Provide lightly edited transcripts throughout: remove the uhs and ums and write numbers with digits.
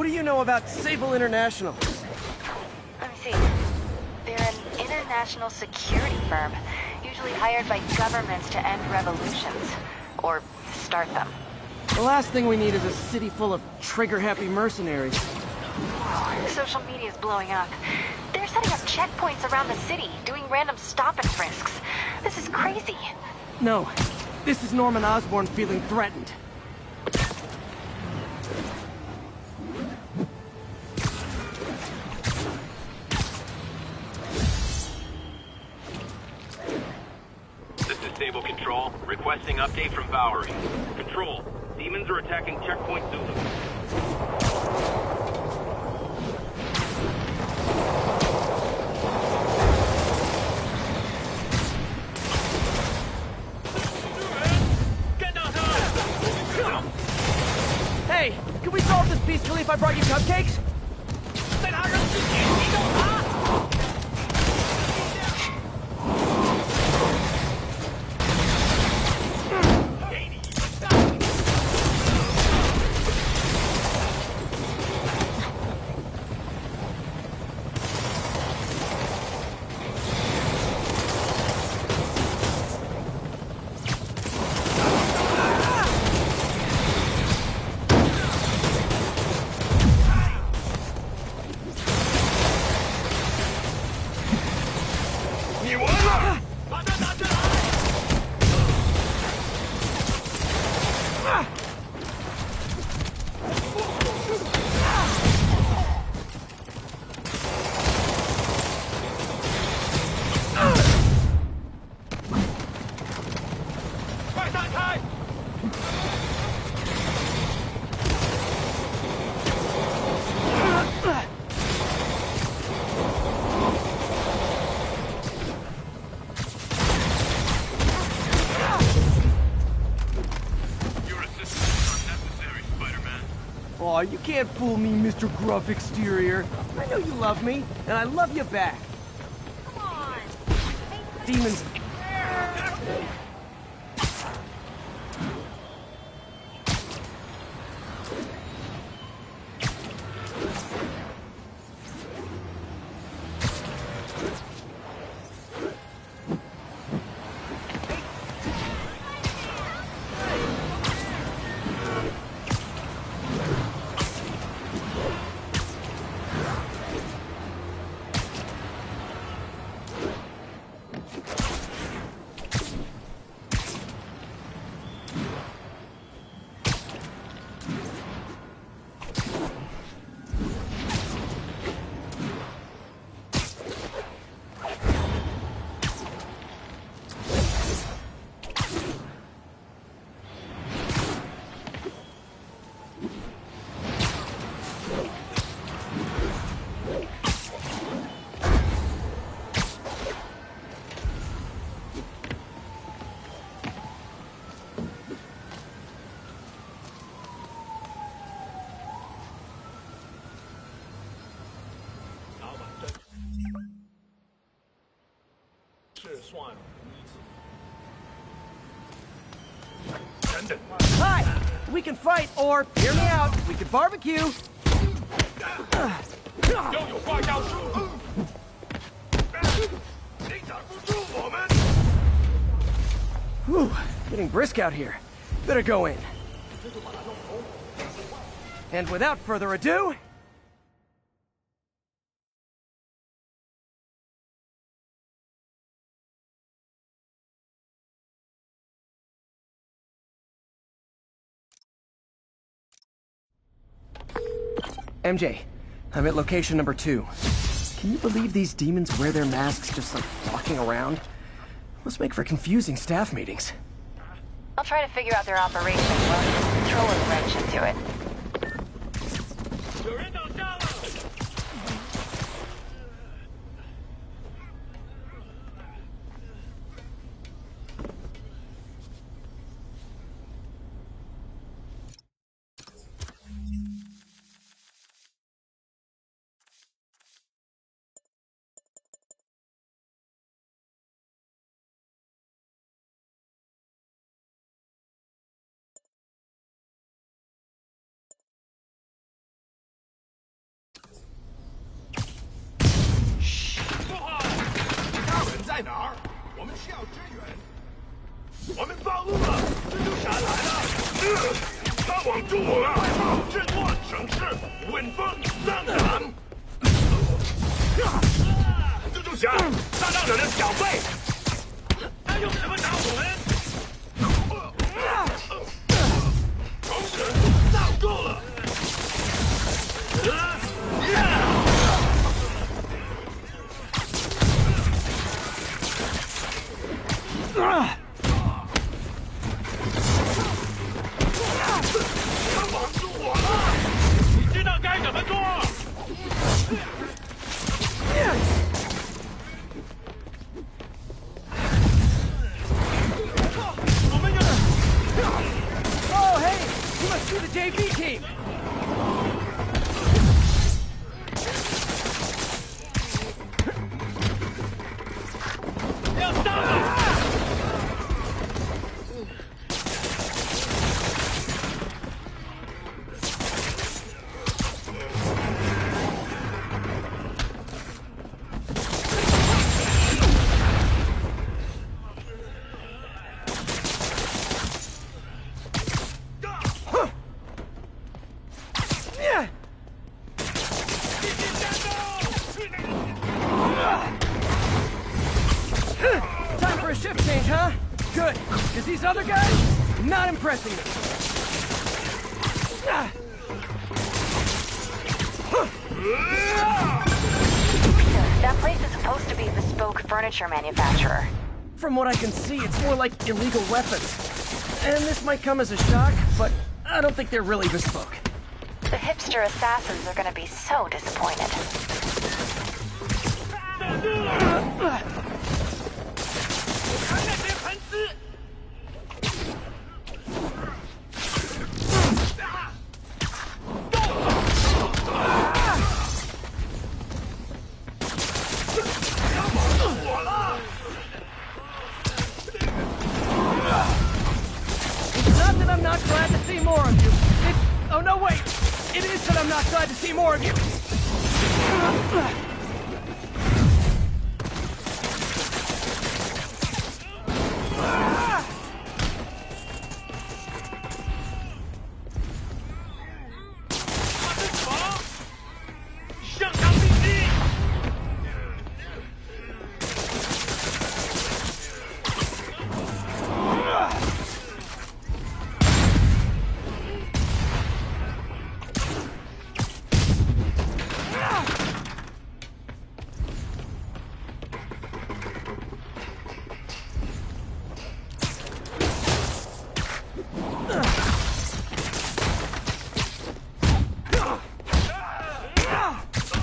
do you know about Sable International? Let me see. They're an international security firm, usually hired by governments to end revolutions. Or start them. The last thing we need is a city full of trigger-happy mercenaries. Social media's blowing up. They're setting up checkpoints around the city, doing random stop and frisks. This is crazy. No, this is Norman Osborn feeling threatened. This is Sable Control, requesting update from Bowery. Control, demons are attacking Checkpoint Zulu. Hey, can we solve this peacefully if I brought you cupcakes? Aw, you can't fool me, Mr. Gruff Exterior. I know you love me, and I love you back. Come on. Demons. Hi! We can fight, or, hear me out, we can barbecue! Whew, getting brisk out here. Better go in. And without further ado... MJ, I'm at location number 2. Can you believe these demons wear their masks just like walking around? Must make for confusing staff meetings. I'll try to figure out their operation while throw a wrench into it. 需要支援。我们暴露了，蜘蛛侠来了！他网住我了！制作城市，稳风上涨。蜘蛛侠，他让人的小辈，他用什么打我们？同志，闹够了！他网住我了！你知道该怎么做？我们要。Oh, hey! You must be the JV team! 要杀了！Time for a shift change, huh? Good, because these other guys, not impressing me. That place is supposed to be a bespoke furniture manufacturer. From what I can see, it's more like illegal weapons. And this might come as a shock, but I don't think they're really bespoke. The hipster assassins are gonna be so disappointed. 站住了！看那些喷子！他网住我了！ It's not that I'm not glad to see more of you. Oh, no, wait. It is that I'm not glad to see more of you. 上场必击！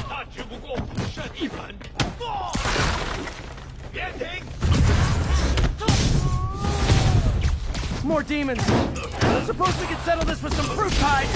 大局不过剩一本。别停！ More demons. Suppose we could settle this with some fruit pies.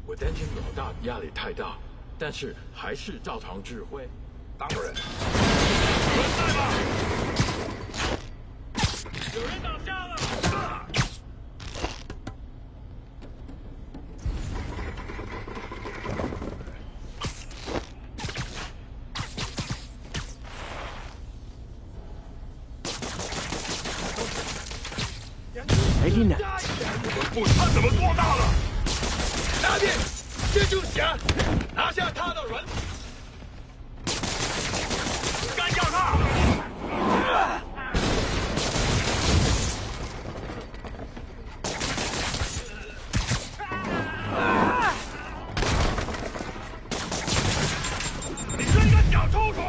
我担心老大压力太大，但是还是照常指挥。当然。准备吧！有人倒下了！Hey, Friday night. 不，他怎么做大了？拿定，接住侠，拿下他的人。干掉他！你是一个小臭虫！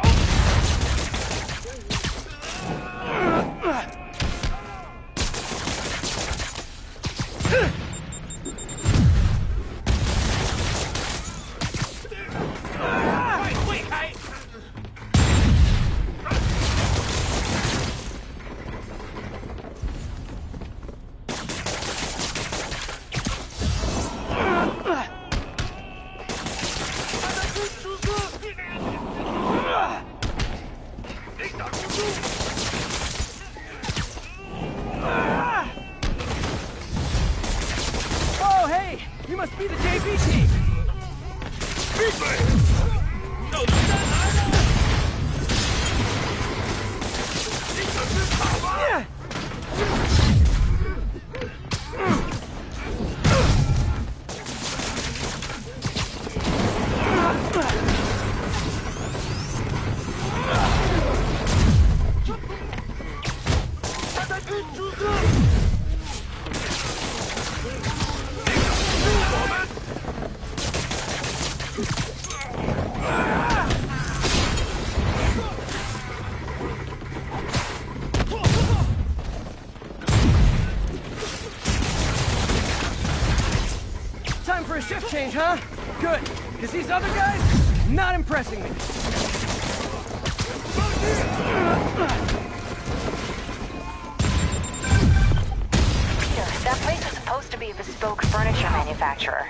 快退开！Oh, hey! You must be the JV team! 闭嘴！有人来了！你可是草吗？他在跟出色！我们。Time for a shift change, huh? Good, because these other guys, not impressing me. Peter, that place is supposed to be a bespoke furniture manufacturer.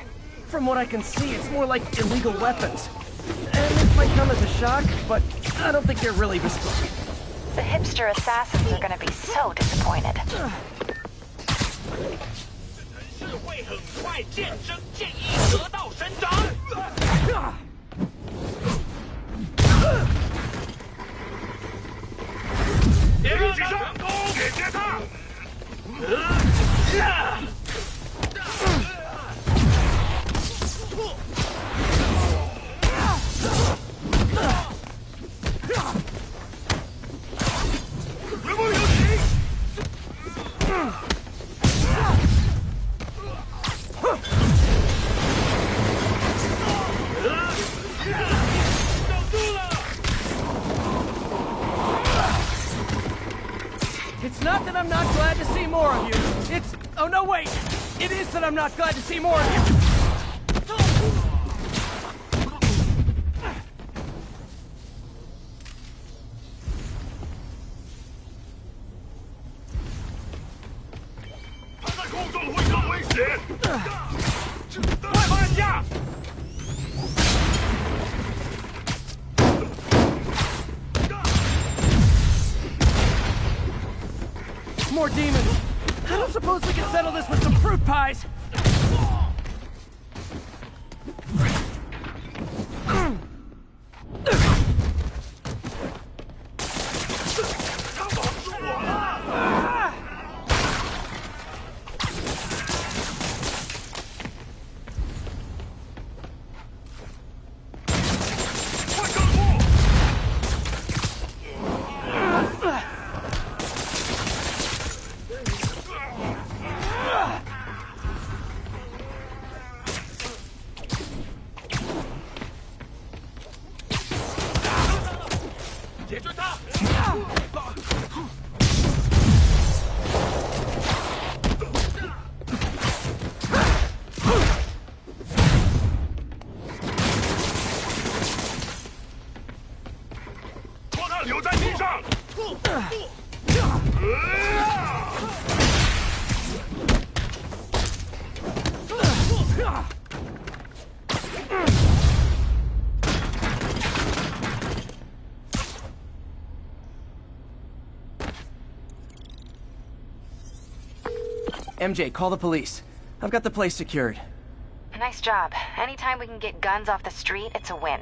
From what I can see, it's more like illegal weapons. And this might come as a shock, but I don't think they're really bespoke. The hipster assassins are gonna be so disappointed. 是会很快渐生渐益，得到伸张。别一起上，解决他！绝不留情！守住了！ It's not that I'm not glad to see more of you. It's... Oh, no, wait. It is that I'm not glad to see more of you. 他在空中会更危险！快放下！ More demons. I don't suppose we can settle this with some fruit pies. 他绑住我了！快跟我！ 解决他！把他留在地上！MJ, call the police. I've got the place secured. Nice job. Anytime we can get guns off the street, it's a win.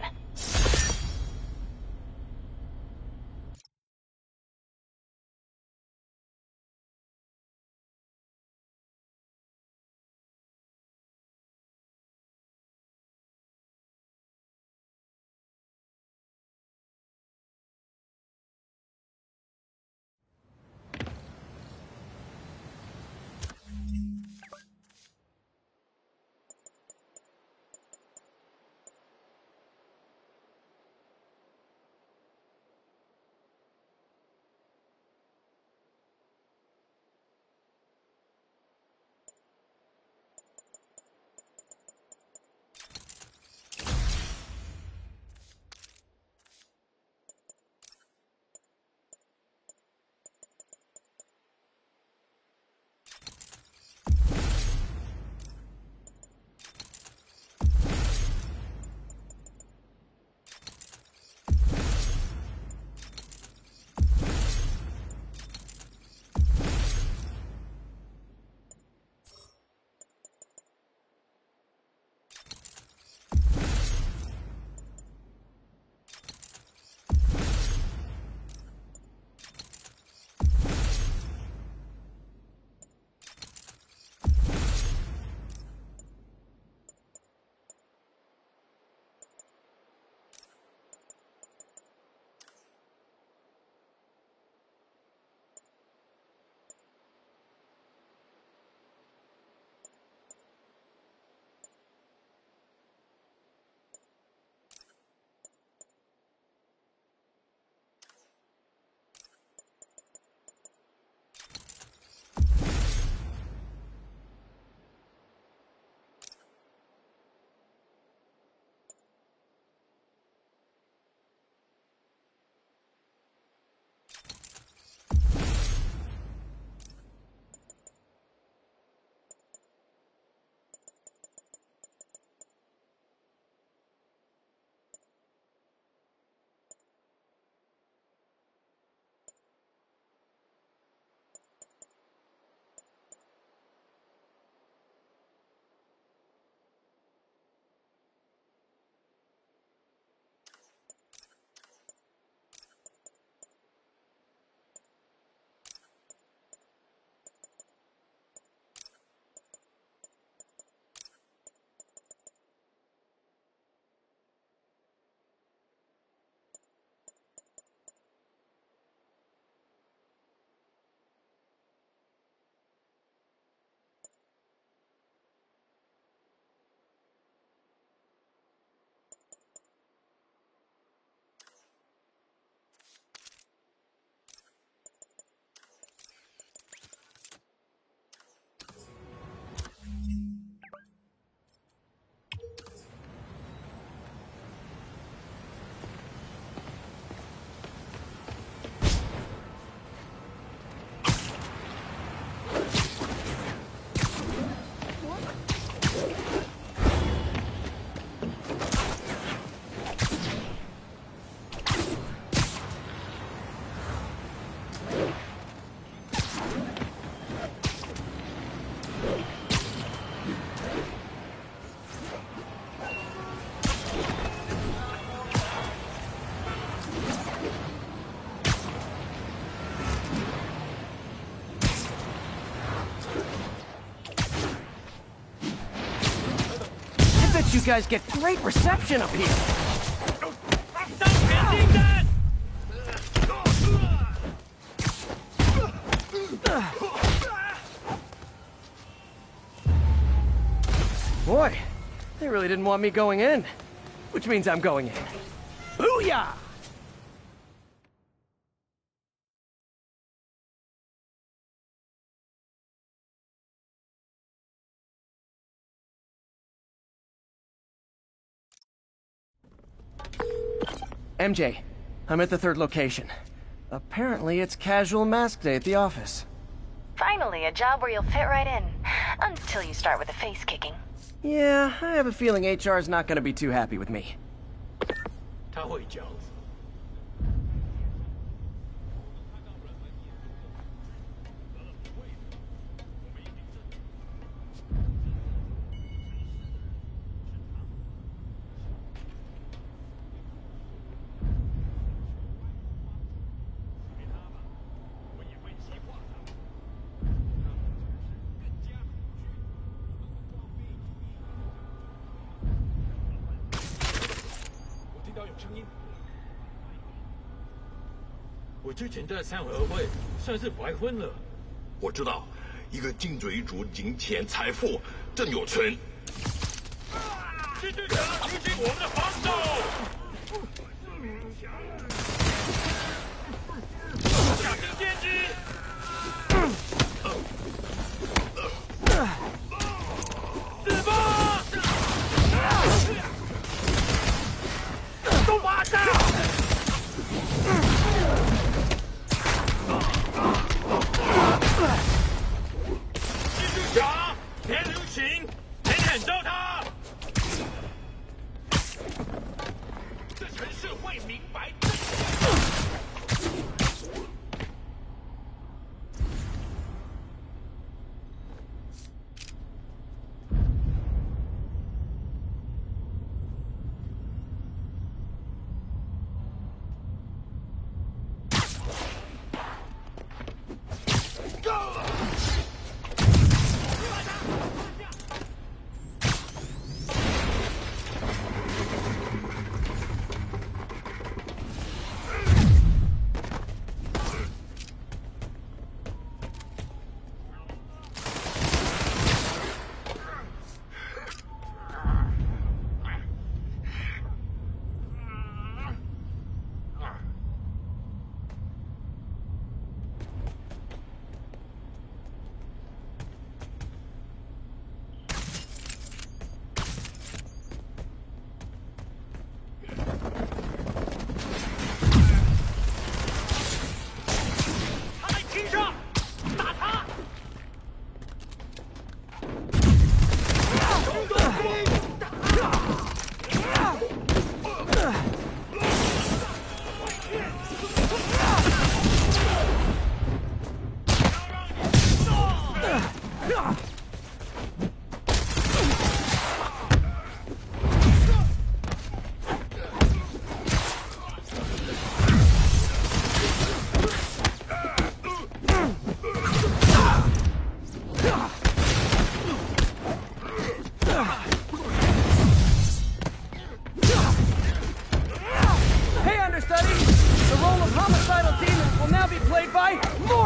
you guys get great reception up here. 向前进战！ Boy, they really didn't want me going in. Which means I'm going in. Booyah! MJ, I'm at the third location. Apparently it's casual mask day at the office. Finally, a job where you'll fit right in. Until you start with the face kicking. Yeah, I have a feeling HR's not gonna be too happy with me. 他会讲。我之前在三合会算是白混了。我知道，一个金嘴族金钱财富正有存。蜘蛛侠执行我们的防守。小心剑击！自爆！都马上！ 蜘蛛侠，别留情，狠狠揍他！这城市会明白真相。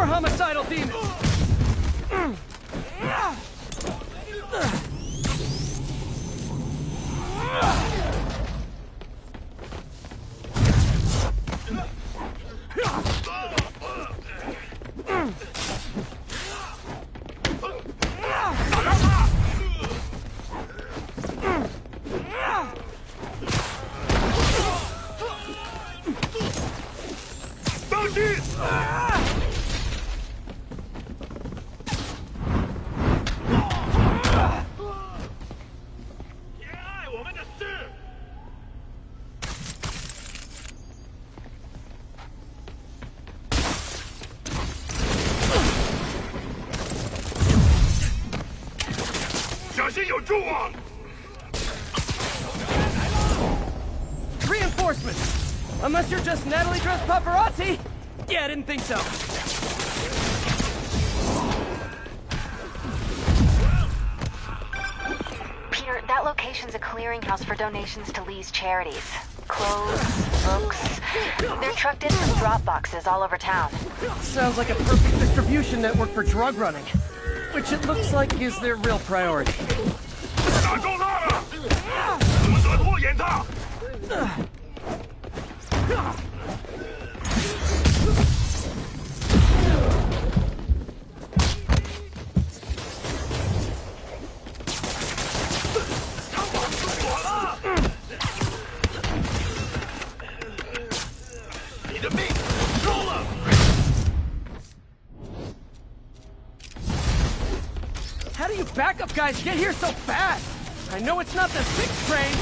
Homicidal demons! Reinforcements! Unless you're just Natalie dressed paparazzi? Yeah, I didn't think so. Peter, That location's a clearinghouse for donations to Lee's charities. Clothes, books. They're trucked in from drop boxes all over town. Sounds like a perfect distribution network for drug running. Which it looks like is their real priority. 打中他了！负责拖延他。他绑住我了！你的命收了。 How do you backup guys get here so fast? I know it's not the 6th train.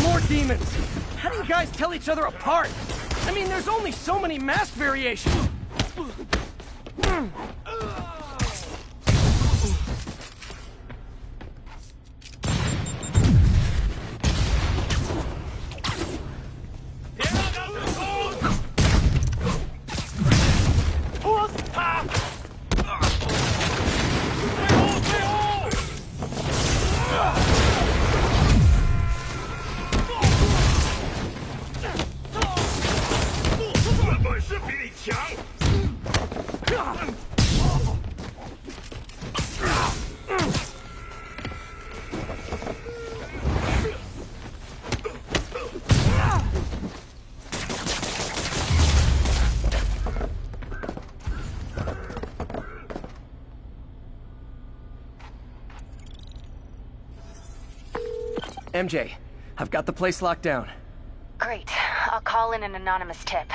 More demons. How do you guys tell each other apart? I mean, there's only so many mask variations. MJ, I've got the place locked down. Great. I'll call in an anonymous tip.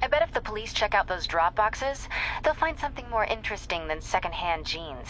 I bet if the police check out those drop boxes, they'll find something more interesting than secondhand jeans.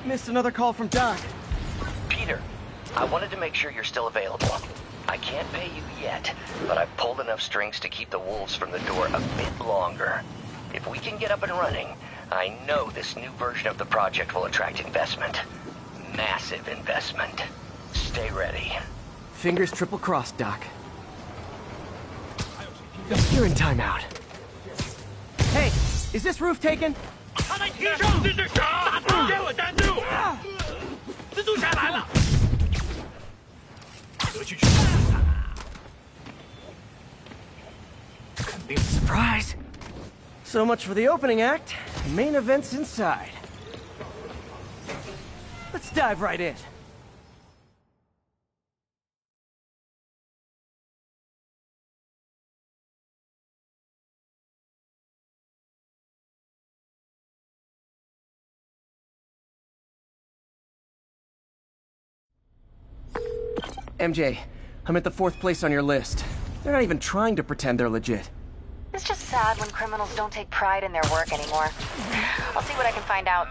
Missed another call from Doc. Peter, I wanted to make sure you're still available. I can't pay you yet, but I've pulled enough strings to keep the wolves from the door a bit longer. If we can get up and running, I know this new version of the project will attract investment. Massive investment. Stay ready. Fingers triple crossed, Doc. You're in timeout. Hey, is this roof taken? 他在提上，这是啥？打给我站住！蜘蛛侠来了！得去去。肯定 surprise. So much for the opening act. Main event's inside. Let's dive right in. MJ, I'm at the 4th place on your list. They're not even trying to pretend they're legit. It's just sad when criminals don't take pride in their work anymore. I'll see what I can find out.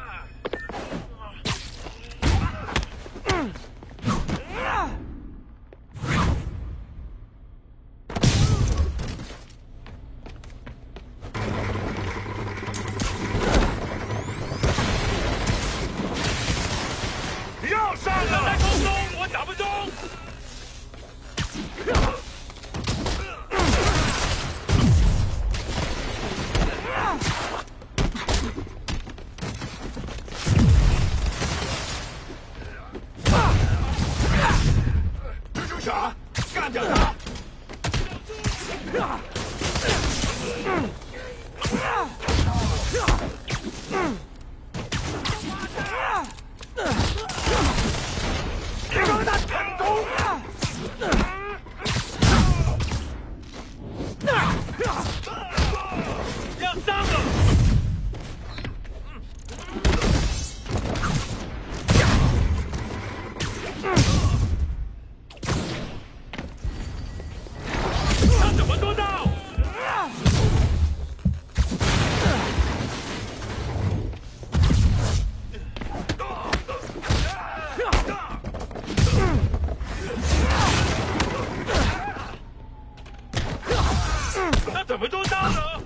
怎么都到了？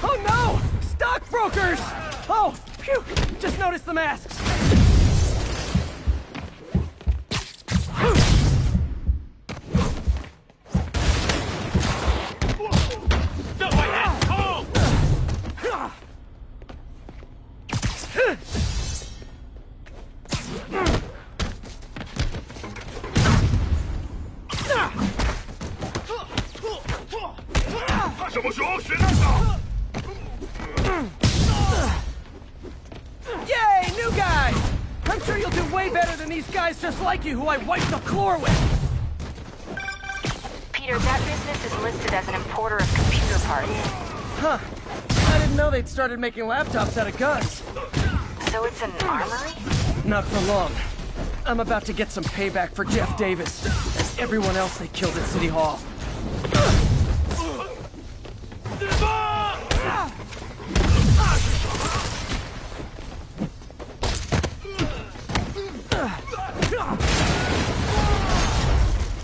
Oh no! Stockbrokers! Oh, phew! Just noticed the masks. 这快点，冲！他什么时候学那个？ Yay, new guy! I'm sure you'll do way better than these guys just like you who I wiped the floor with. Peter, that business is listed as an importer of computer parts. Huh. I didn't know they'd started making laptops out of guns. So it's an armory? Not for long. I'm about to get some payback for Jeff Davis and everyone else they killed at City Hall.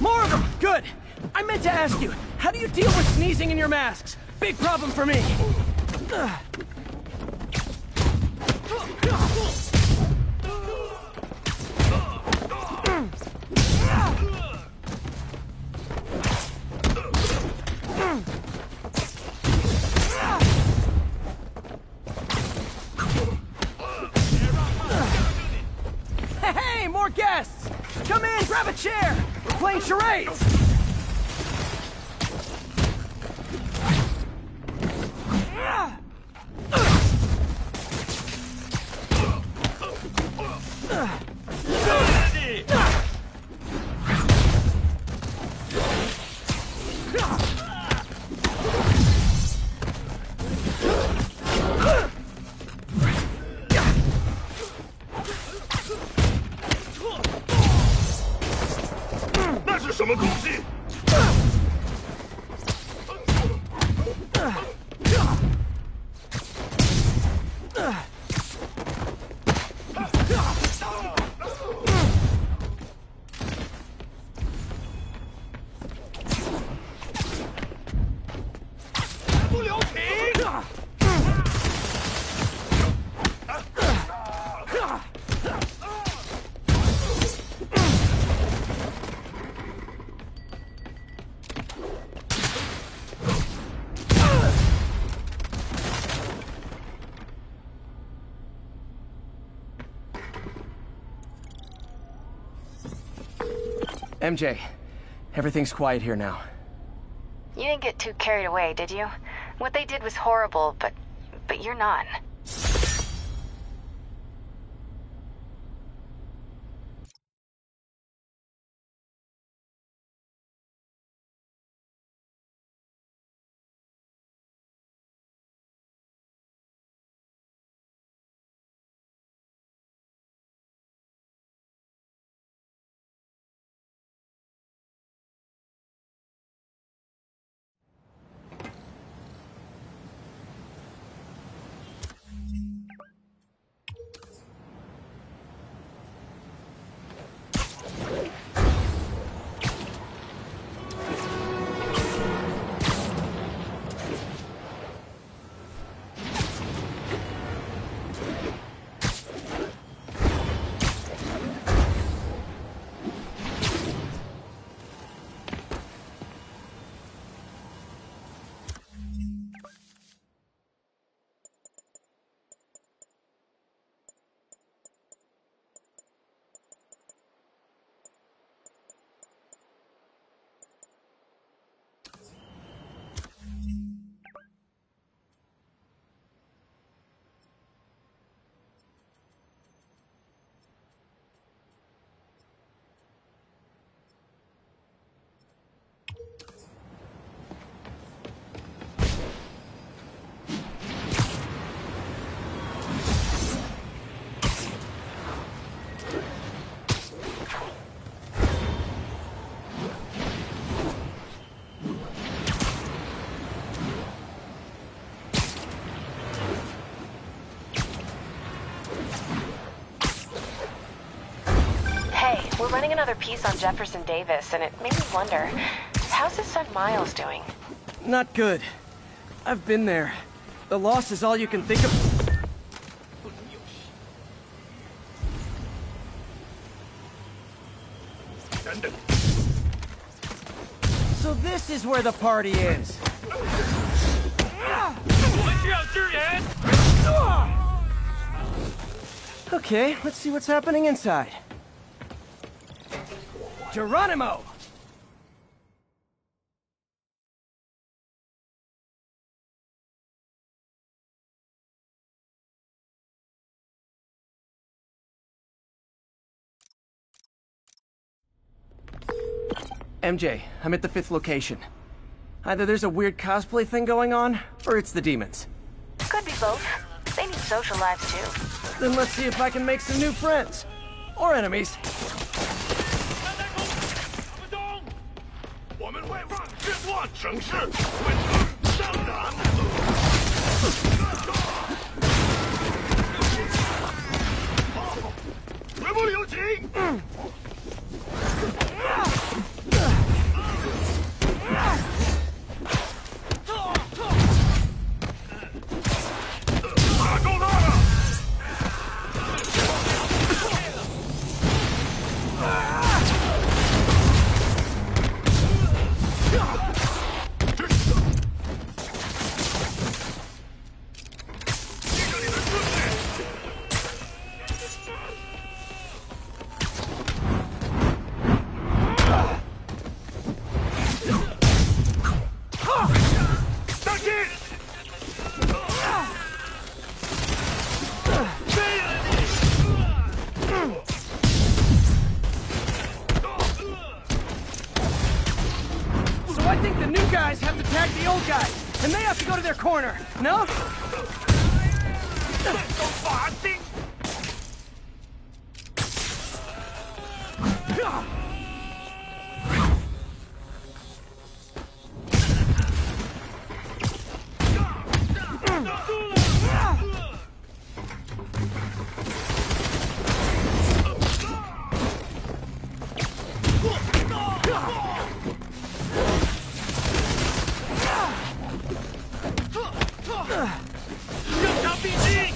More of them! Good! I meant to ask you, how do you deal with sneezing in your masks? Big problem for me. Hey, more guests! Come in, grab a chair! We're playing charades! MJ, everything's quiet here now. You didn't get too carried away, did you? What they did was horrible, but you're not. We're running another piece on Jefferson Davis, and it made me wonder, How's his son Miles doing? Not good. I've been there. The loss is all you can think of. So this is where the party is. Okay, let's see what's happening inside. Geronimo! MJ, I'm at the 5th location. Either there's a weird cosplay thing going on, or it's the demons. Could be both. They need social lives too. Then let's see if I can make some new friends. Or enemies. 我们会让这座城市稳定上涨。绝不留情！打够他了！ So I think the new guys have to tag the old guys, and they have to go to their corner, no? 这种法定。 正常必击！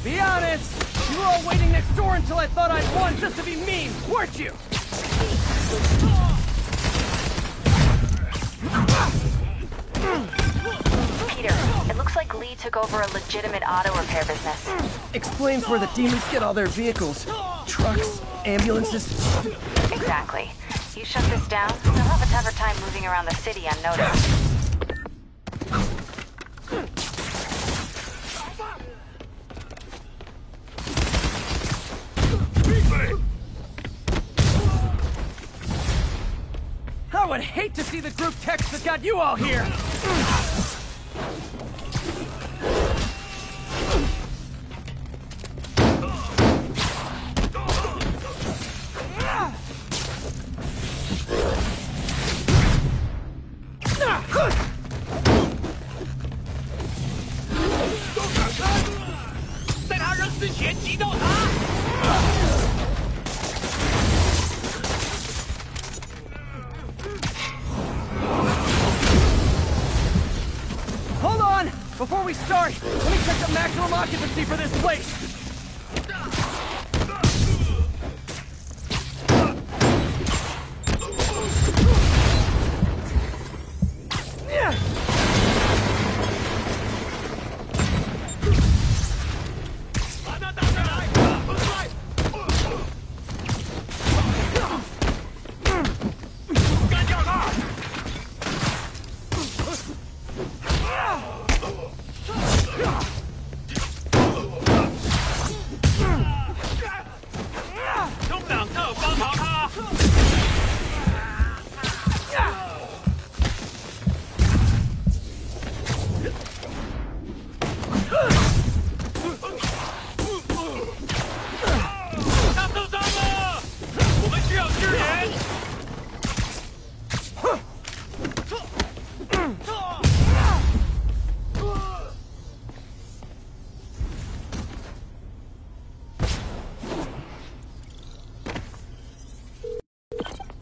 Be honest, you were all waiting next door until I thought I'd won just to be mean, weren't you? Peter, it looks like Lee took over a legitimate auto repair business. Explains where the demons get all their vehicles. Trucks, ambulances. Exactly. You shut this down, they'll have a tougher time moving around the city unnoticed. I would hate to see the group text that got you all here! Hold on! Before we start, let me check the maximum occupancy for this place!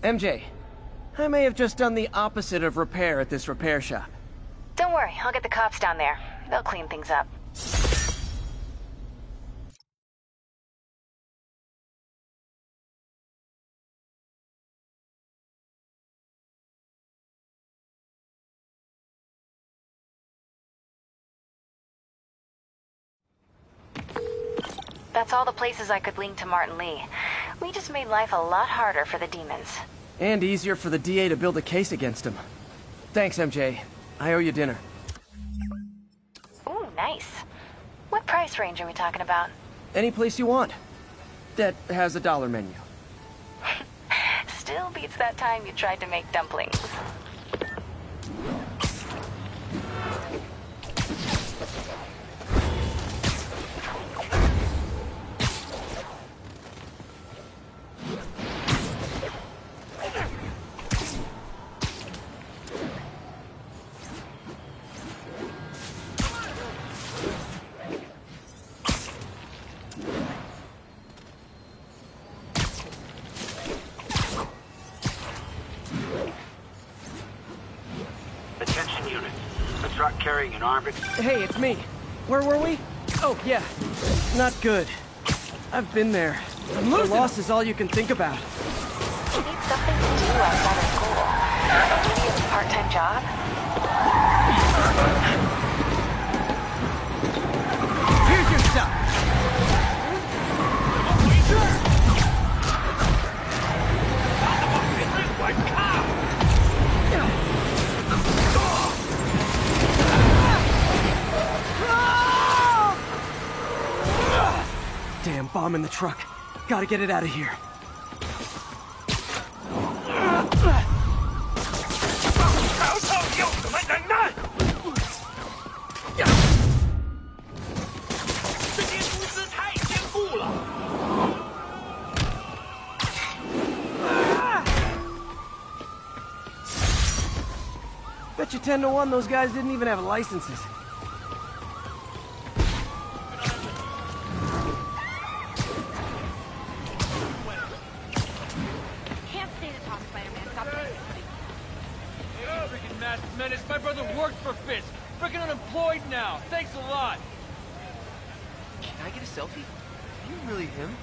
MJ, I may have just done the opposite of repair at this repair shop. Don't worry, I'll get the cops down there. They'll clean things up. That's all the places I could link to Martin Lee. We just made life a lot harder for the demons. And easier for the DA to build a case against him. Thanks, MJ. I owe you dinner. Ooh, nice. What price range are we talking about? Any place you want. That has a dollar menu. Still beats that time you tried to make dumplings. Attention units. A truck carrying an armored... Hey, it's me. Where were we? Oh, yeah. Not good. I've been there. The loss is all you can think about. You need something to do outside of school. Maybe a part-time job? Here's your stuff. Damn bomb in the truck. Gotta get it out of here. Bet you 10 to 1 those guys didn't even have licenses. Can't stay to talk, Spider-Man. Stop it. Freaking masked menace. My brother worked for Fisk. Freaking unemployed now. Thanks a lot. Can I get a selfie? Are you really him?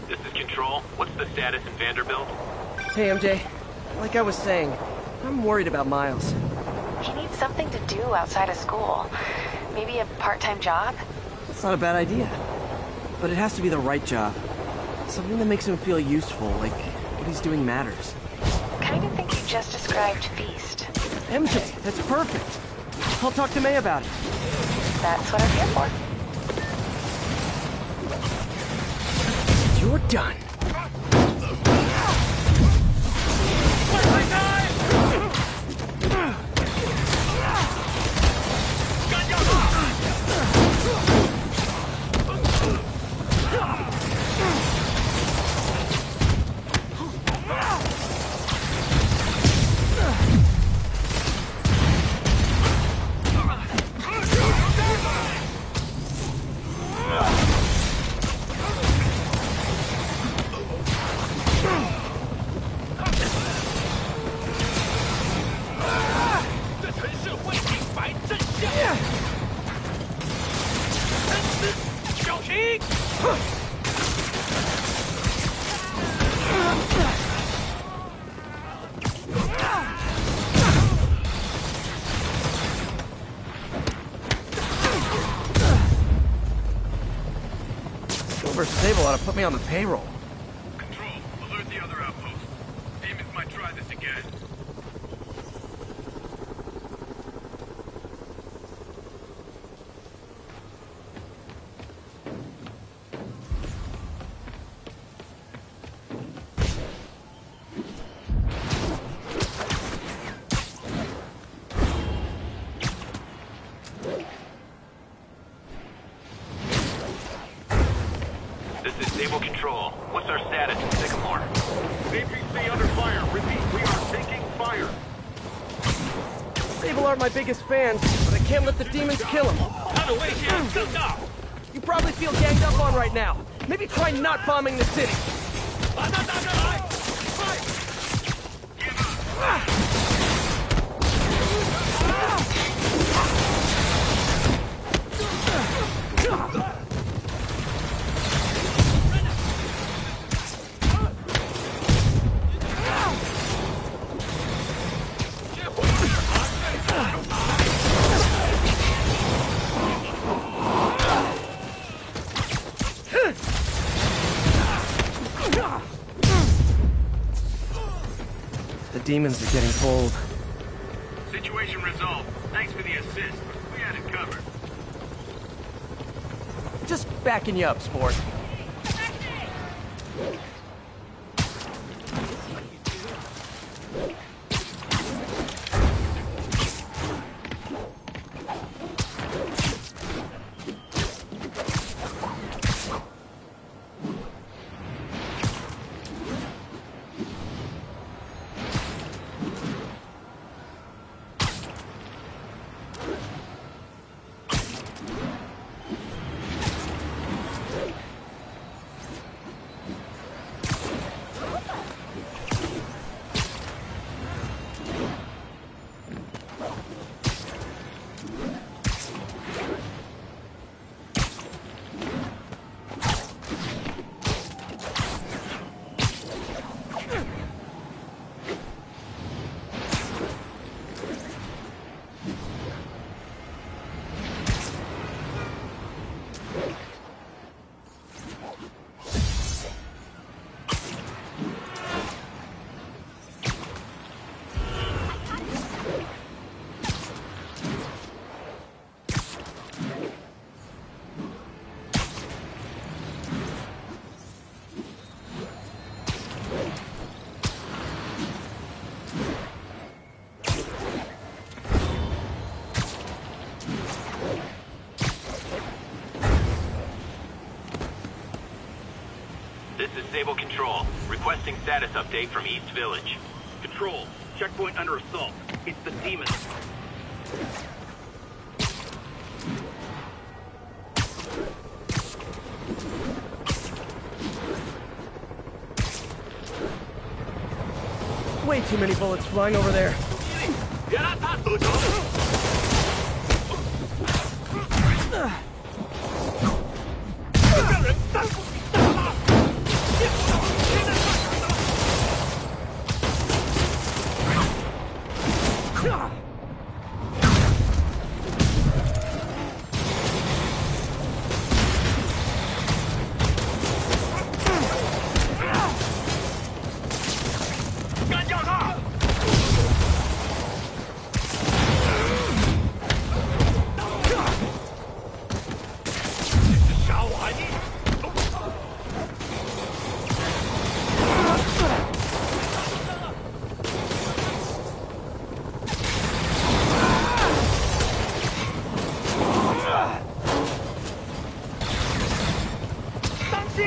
This is Control. What's the status in Vanderbilt? Hey, MJ. Like I was saying, I'm worried about Miles. He needs something to do outside of school. Maybe a part-time job? It's not a bad idea. But it has to be the right job. Something that makes him feel useful, like what he's doing matters. Kind of think you just described Feast. MJ, that's perfect. I'll talk to May about it. That's what I'm here for. You're done. Silver Sable ought to put me on the payroll. Control, alert the other outposts. Demons might try this again. This is Stable Control. What's our status in Sycamore? APC under fire. Repeat, we are taking fire. Sable aren't my biggest fans, but I can't let the demons kill them. You probably feel ganged up on right now. Maybe try not bombing the city. The demons are getting cold. Situation resolved. Thanks for the assist. We had it covered. Just backing you up, sport. This is Sable Control, requesting status update from East Village. Control, checkpoint under assault. It's the demons. Way too many bullets flying over there. 别让他得逞！ 这人单不比大了，见不到谁在上场呢？ 干掉他！ 杀我还你！ 当心！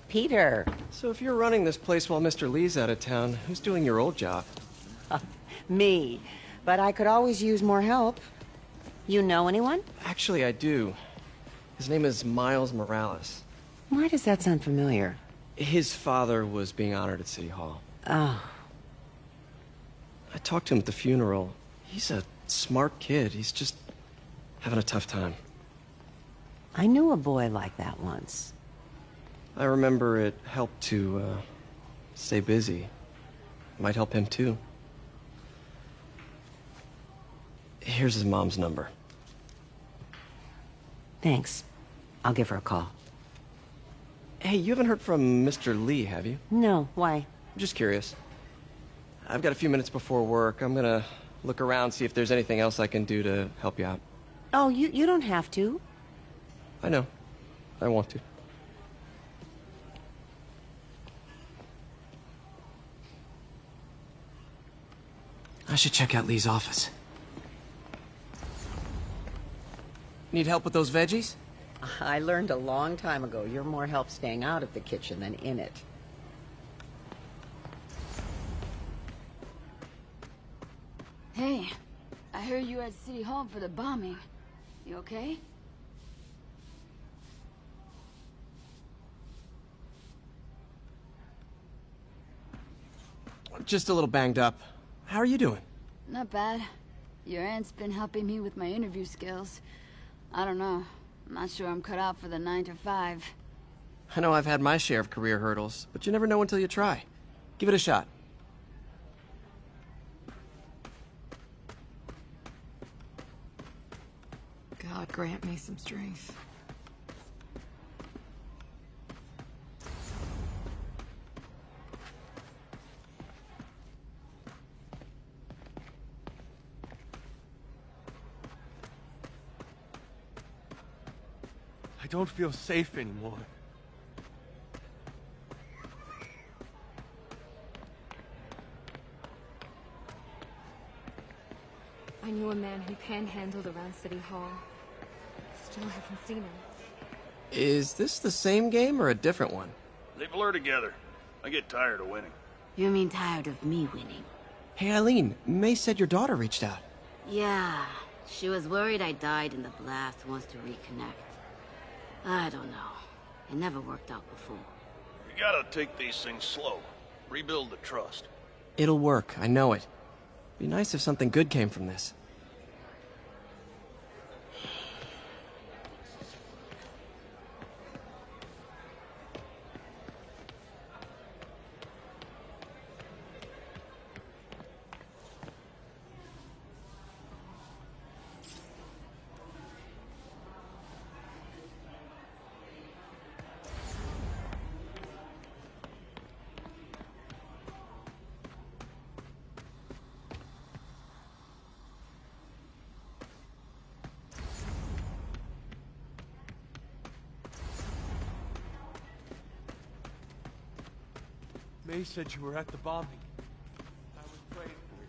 Peter. So if you're running this place while Mr. Lee's out of town, who's doing your old job? Me. But I could always use more help. You know anyone? Actually, I do. His name is Miles Morales. Why does that sound familiar? His father was being honored at City Hall. Oh. I talked to him at the funeral. He's a smart kid. He's just having a tough time. I knew a boy like that once. I remember it helped to, stay busy. Might help him, too. Here's his mom's number. Thanks. I'll give her a call. Hey, you haven't heard from Mr. Lee, have you? No, why? I'm just curious. I've got a few minutes before work. I'm gonna look around, see if there's anything else I can do to help you out. Oh, you don't have to. I know. I want to. I should check out Lee's office. Need help with those veggies? I learned a long time ago you're more help staying out of the kitchen than in it. Hey, I heard you were at City Hall for the bombing. You okay? Just a little banged up. How are you doing? Not bad. Your aunt's been helping me with my interview skills. I don't know. I'm not sure I'm cut out for the 9 to 5. I know I've had my share of career hurdles, but you never know until you try. Give it a shot. God grant me some strength. I don't feel safe anymore. I knew a man who panhandled around City Hall. Still haven't seen him. Is this the same game or a different one? They blur together. I get tired of winning. You mean tired of me winning? Hey, Eileen, May said your daughter reached out. Yeah, she was worried I died in the blast, wants to reconnect. I don't know. It never worked out before. You gotta take these things slow. Rebuild the trust. It'll work, I know it. Be nice if something good came from this. May said you were at the bombing. I was praying for you.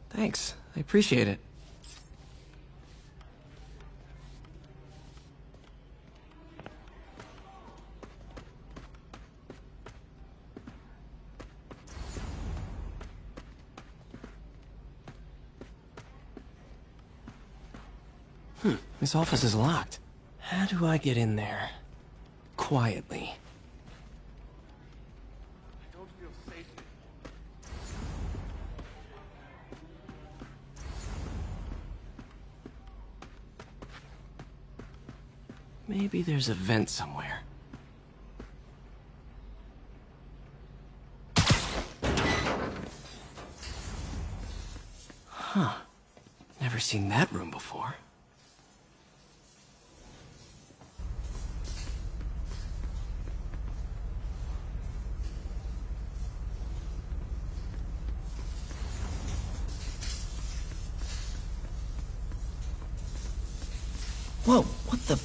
Thanks, I appreciate it. This office is locked. How do I get in there? Quietly. I don't feel safe. Maybe there's a vent somewhere. Huh. Never seen that room before. Whoa, what the?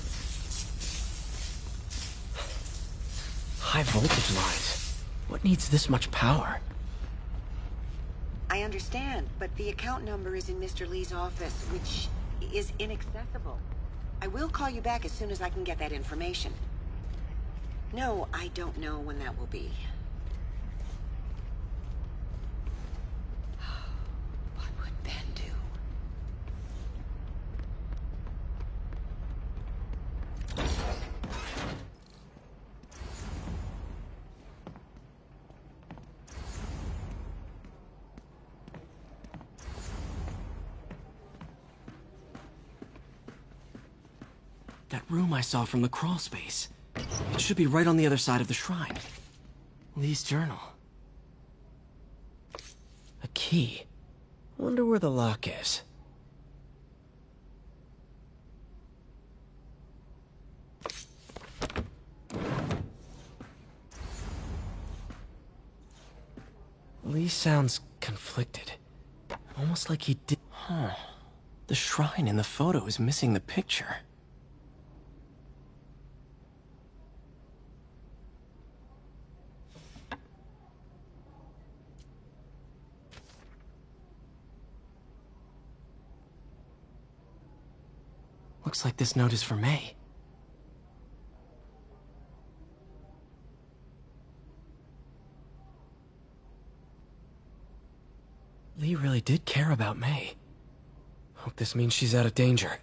High voltage lines. What needs this much power? I understand, but the account number is in Mr. Lee's office, which is inaccessible. I will call you back as soon as I can get that information. No, I don't know when that will be. What would Ben do? That room I saw from the crawl space. It should be right on the other side of the shrine. Lee's journal. A key. Wonder where the lock is. sounds conflicted. Almost like he did... Huh. The shrine in the photo is missing the picture. Looks like this note is for May. Lee really did care about May. Hope this means she's out of danger.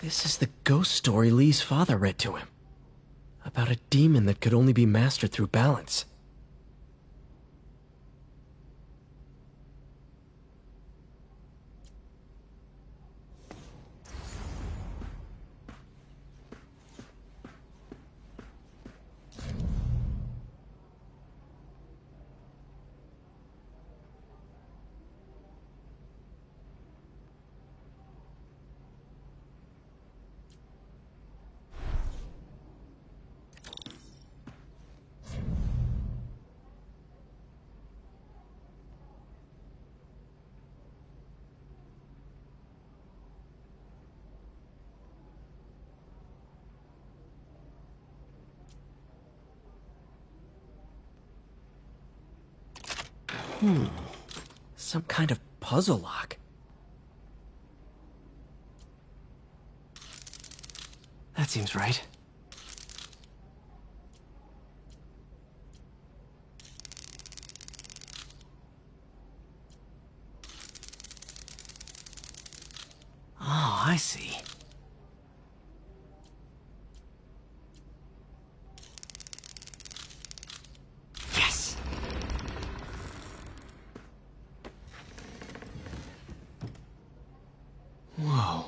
This is the ghost story Lee's father read to him. About a demon that could only be mastered through balance. Some kind of puzzle lock. That seems right. Oh, I see. Yes! Whoa.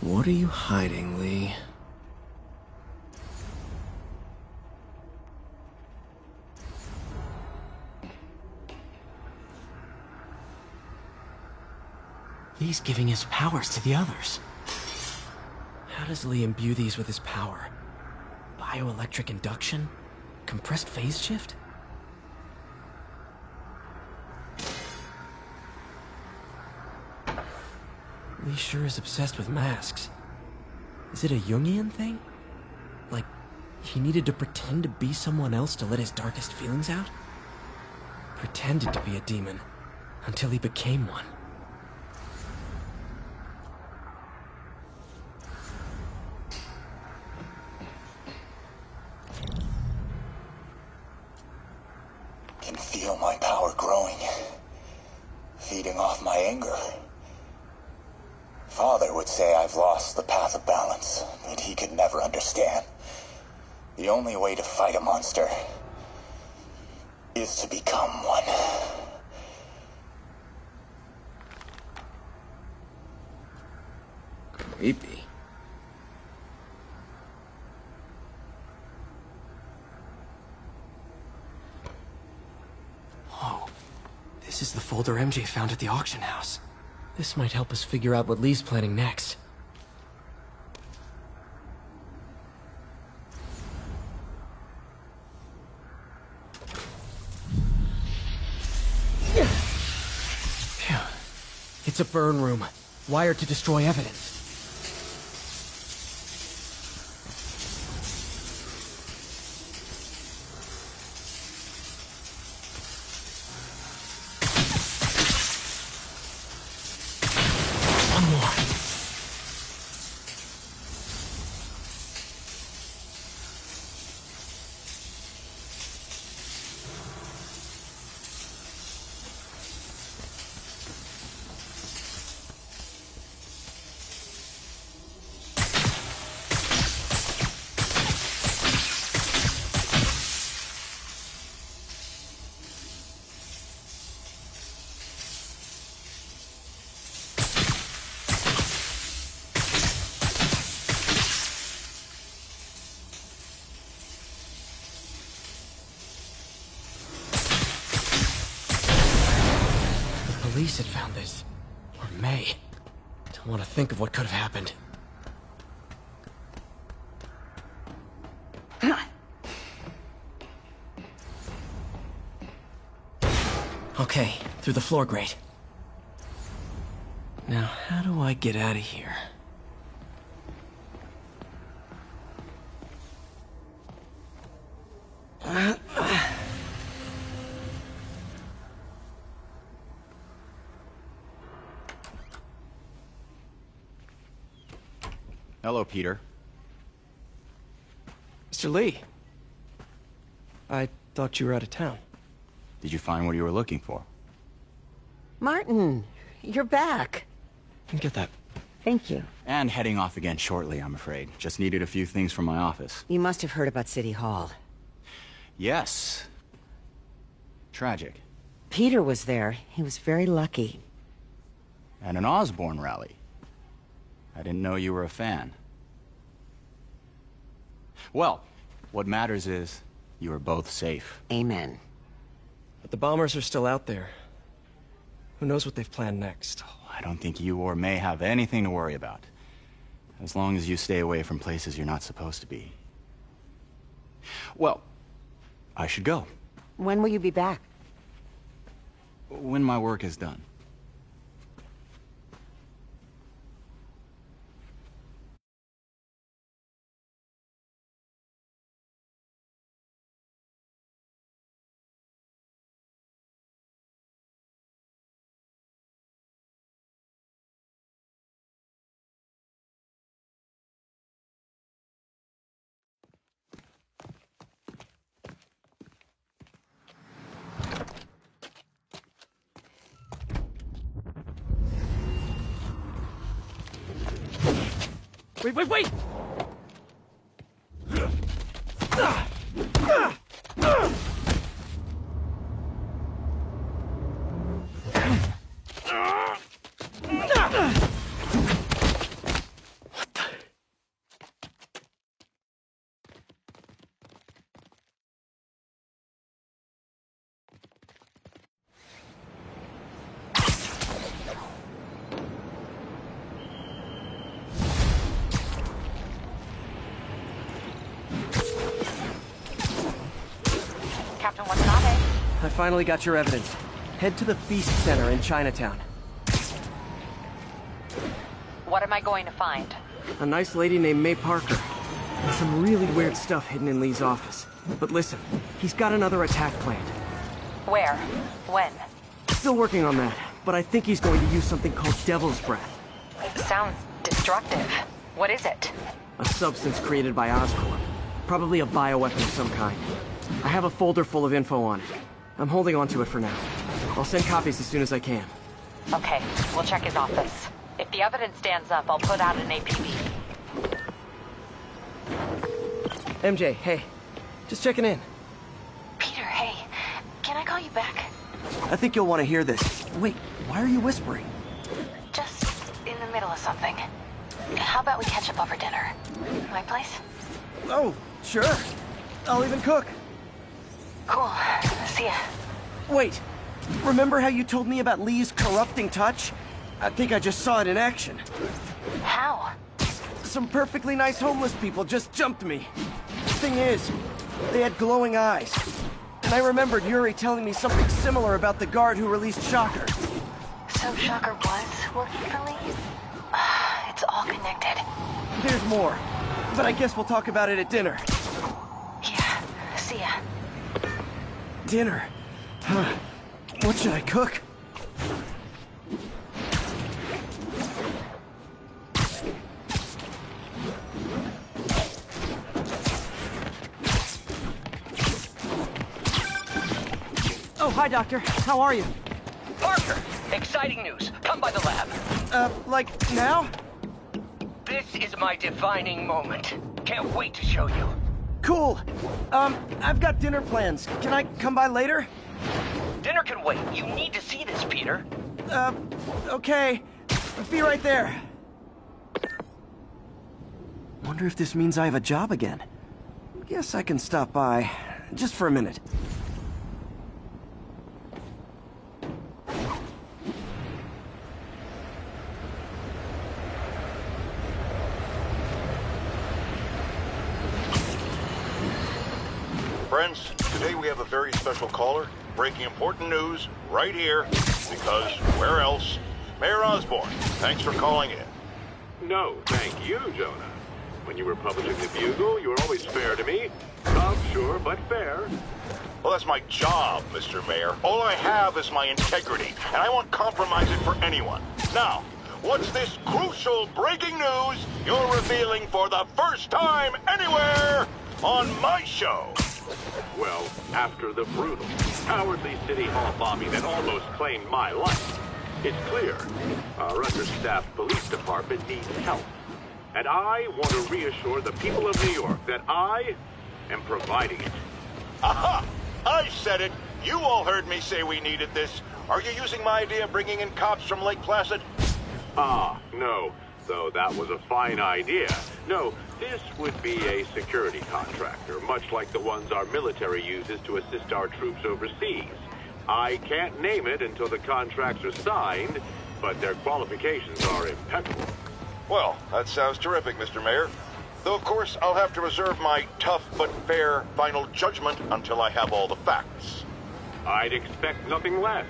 What are you hiding, Lee? Lee's giving his powers to the others. How does Lee imbue these with his power? Bioelectric induction? Compressed phase shift? Lee sure is obsessed with masks. Is it a Jungian thing? Like, he needed to pretend to be someone else to let his darkest feelings out? Pretended to be a demon, until he became one. Can feel my power growing, feeding off my anger. Father would say I've lost the path of balance, but he could never understand. The only way to fight a monster is to become one. Creepy. Whoa. This is the folder MJ found at the auction house. This might help us figure out what Lee's planning next. Phew. It's a burn room, wired to destroy evidence. police had found this. Or May. Don't want to think of what could have happened. Okay, through the floor grate. Now, how do I get out of here? Hello, Peter. Mr. Lee. I thought you were out of town. Did you find what you were looking for? Martin, you're back. Get that. Thank you. And heading off again shortly, I'm afraid. Just needed a few things from my office. You must have heard about City Hall. Yes. Tragic. Peter was there. He was very lucky. At an Osborn rally. I didn't know you were a fan. Well, what matters is you are both safe. Amen. But the bombers are still out there. Who knows what they've planned next? I don't think you or May have anything to worry about. As long as you stay away from places you're not supposed to be. Well, I should go. When will you be back? When my work is done. Wait, wait! Captain Watanabe. I finally got your evidence. Head to the Feast Center in Chinatown. What am I going to find? A nice lady named May Parker. And some really weird stuff hidden in Lee's office. But listen, he's got another attack planned. Where? When? Still working on that, but I think he's going to use something called Devil's Breath. Sounds destructive. What is it? A substance created by Oscorp. Probably a bioweapon of some kind. I have a folder full of info on it. I'm holding on to it for now. I'll send copies as soon as I can. Okay, we'll check his office. If the evidence stands up, I'll put out an APB. MJ, hey. Just checking in. Peter, hey. Can I call you back? I think you'll want to hear this. Wait, why are you whispering? Just in the middle of something. How about we catch up over dinner? My place? Oh, sure. I'll even cook. Cool. See ya. Wait. Remember how you told me about Lee's corrupting touch? I think I just saw it in action. How? Some perfectly nice homeless people just jumped me. The thing is, they had glowing eyes. And I remembered Yuri telling me something similar about the guard who released Shocker. So Shocker was working for Lee? It's all connected. There's more. But I guess we'll talk about it at dinner. Yeah. See ya. Dinner? Huh. What should I cook? Oh, hi, Doctor. How are you? Parker! Exciting news. Come by the lab. Like now? This is my defining moment. Can't wait to show you. Cool. I've got dinner plans. Can I come by later? Dinner can wait. You need to see this, Peter. Okay. Be right there. Wonder if this means I have a job again. Guess I can stop by. Just for a minute. Friends, today we have a very special caller, breaking important news right here, because where else? Mayor Osborn, thanks for calling in. No, thank you, Jonah. When you were publishing the Bugle, you were always fair to me. Tough, sure, but fair. Well, that's my job, Mr. Mayor. All I have is my integrity, and I won't compromise it for anyone. Now, what's this crucial breaking news you're revealing for the first time anywhere on my show? Well, after the brutal, cowardly City Hall bombing that almost claimed my life, it's clear our understaffed police department needs help. And I want to reassure the people of New York that I am providing it. Aha! I said it! You all heard me say we needed this. Are you using my idea of bringing in cops from Lake Placid? No. Though that was a fine idea. No, this would be a security contractor, much like the ones our military uses to assist our troops overseas. I can't name it until the contracts are signed, but their qualifications are impeccable. Well, that sounds terrific, Mr. Mayor. Though, of course, I'll have to reserve my tough but fair final judgment until I have all the facts. I'd expect nothing less.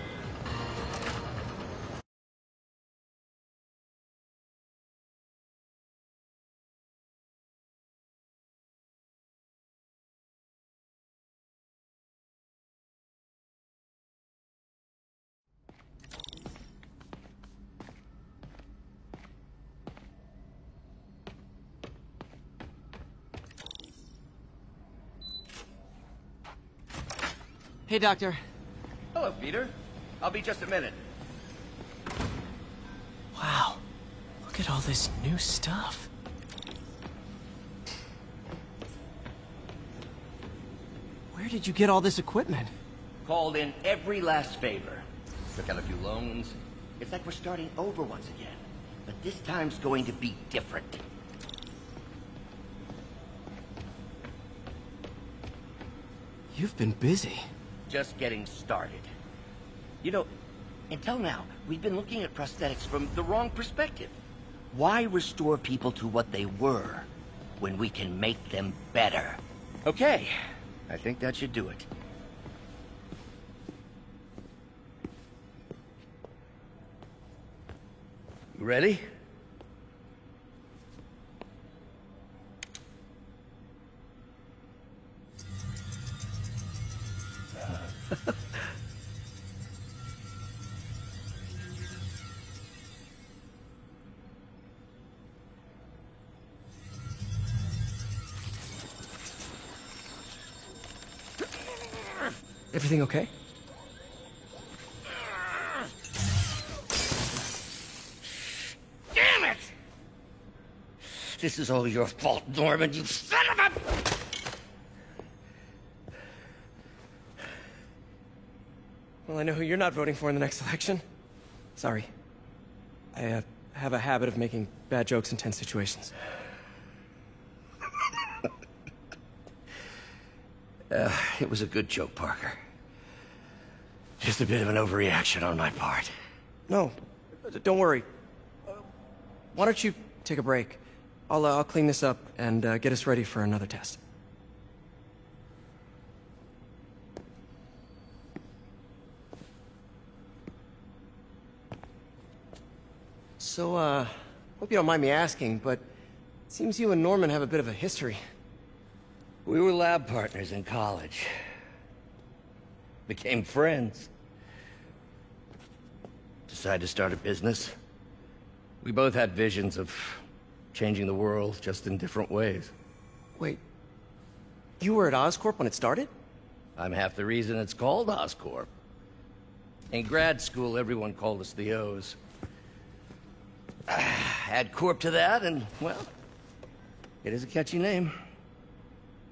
Hey, Doctor. Hello, Peter. I'll be just a minute. Wow. Look at all this new stuff. Where did you get all this equipment? Called in every last favor. Took out a few loans. It's like we're starting over once again. But this time's going to be different. You've been busy. Just getting started. You know, until now, we've been looking at prosthetics from the wrong perspective. Why restore people to what they were when we can make them better? Okay, I think that should do it. You ready? Everything okay? Damn it! This is all your fault, Norman, you son of a... Well, I know who you're not voting for in the next election. Sorry. I have a habit of making bad jokes in tense situations. It was a good joke, Parker. Just a bit of an overreaction on my part. No, don't worry. Why don't you take a break? I'll clean this up and get us ready for another test. So, hope you don't mind me asking, but it seems you and Norman have a bit of a history. We were lab partners in college. Became friends. Decided to start a business. We both had visions of changing the world, just in different ways. Wait, you were at Oscorp when it started? I'm half the reason it's called Oscorp. In grad school, everyone called us the O's. Add Corp to that, and, well, it is a catchy name.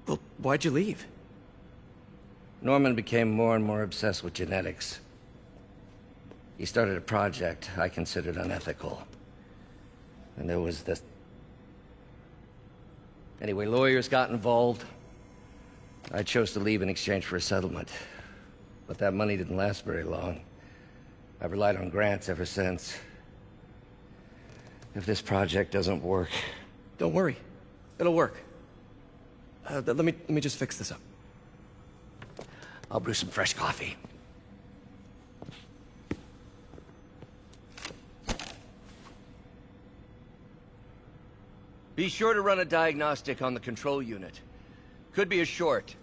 Well, why'd you leave? Norman became more and more obsessed with genetics. He started a project I considered unethical. And there was this... Anyway, lawyers got involved. I chose to leave in exchange for a settlement. But that money didn't last very long. I've relied on grants ever since. If this project doesn't work... Don't worry. It'll work. Let me just fix this up. I'll brew some fresh coffee. Be sure to run a diagnostic on the control unit. Could be a short.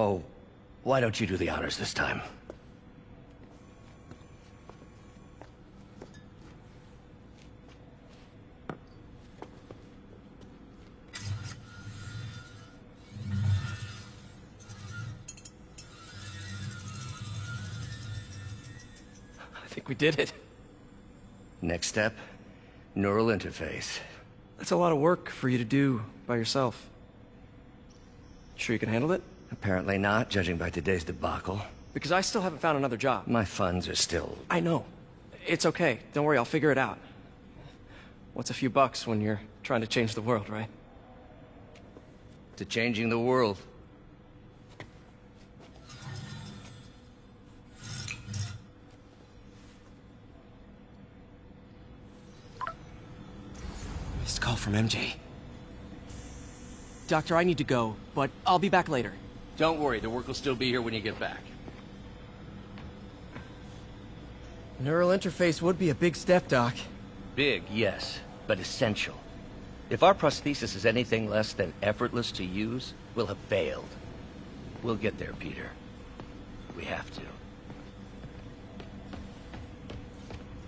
Oh, why don't you do the honors this time? I think we did it. Next step, neural interface. That's a lot of work for you to do by yourself. Sure you can handle it? Apparently not, judging by today's debacle. Because I still haven't found another job. My funds are still... I know. It's okay. Don't worry, I'll figure it out. What's a few bucks when you're trying to change the world, right? To changing the world. Missed call from MJ. Doctor, I need to go, but I'll be back later. Don't worry, the work will still be here when you get back. Neural interface would be a big step, Doc. Big, yes, but essential. If our prosthesis is anything less than effortless to use, we'll have failed. We'll get there, Peter. We have to.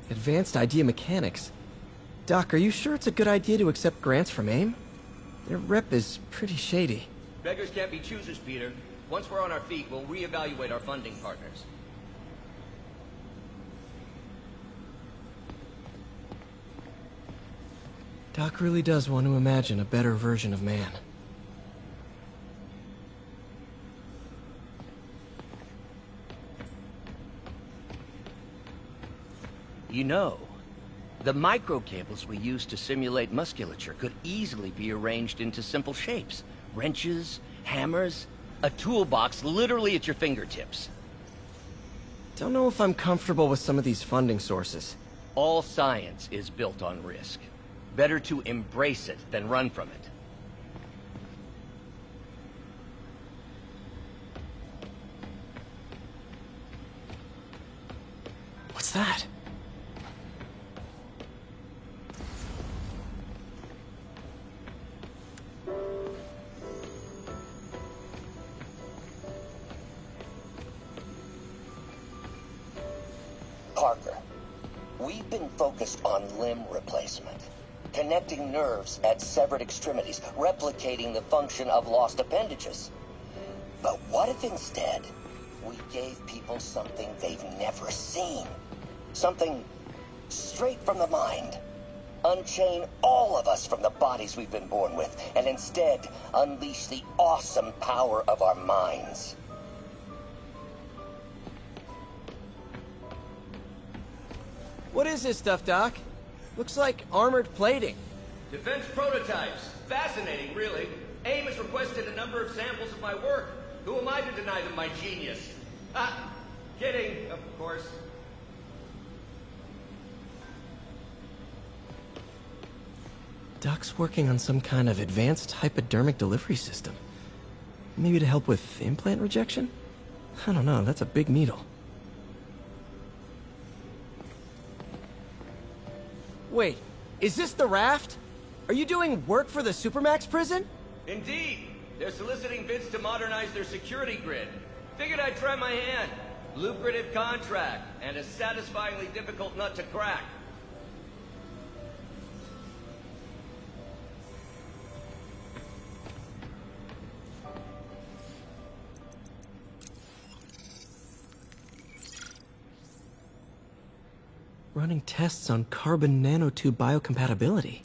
Advanced idea mechanics. Doc, are you sure it's a good idea to accept grants from AIM? Their rep is pretty shady. Beggars can't be choosers, Peter. Once we're on our feet, we'll reevaluate our funding partners. Doc really does want to imagine a better version of man. You know, the microcables we use to simulate musculature could easily be arranged into simple shapes. Wrenches, hammers, a toolbox literally at your fingertips. Don't know if I'm comfortable with some of these funding sources. All science is built on risk. Better to embrace it than run from it. What's that? Parker, we've been focused on limb replacement. Connecting nerves at severed extremities, replicating the function of lost appendages. But what if instead, we gave people something they've never seen? Something straight from the mind. Unchain all of us from the bodies we've been born with, and instead unleash the awesome power of our minds. What is this stuff, Doc? Looks like armored plating. Defense prototypes. Fascinating, really. AIM has requested a number of samples of my work. Who am I to deny them my genius? Ah, kidding, of course. Doc's working on some kind of advanced hypodermic delivery system. Maybe to help with implant rejection? I don't know, that's a big needle. Wait, is this the raft? Are you doing work for the Supermax prison? Indeed. They're soliciting bids to modernize their security grid. Figured I'd try my hand. Lucrative contract, and a satisfyingly difficult nut to crack. Running tests on carbon nanotube biocompatibility.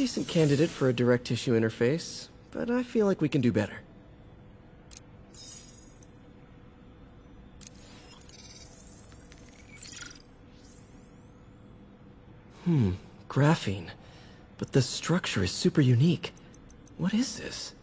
decent candidate for a direct tissue interface, but I feel like we can do better. Graphene. But the structure is super unique. What is this?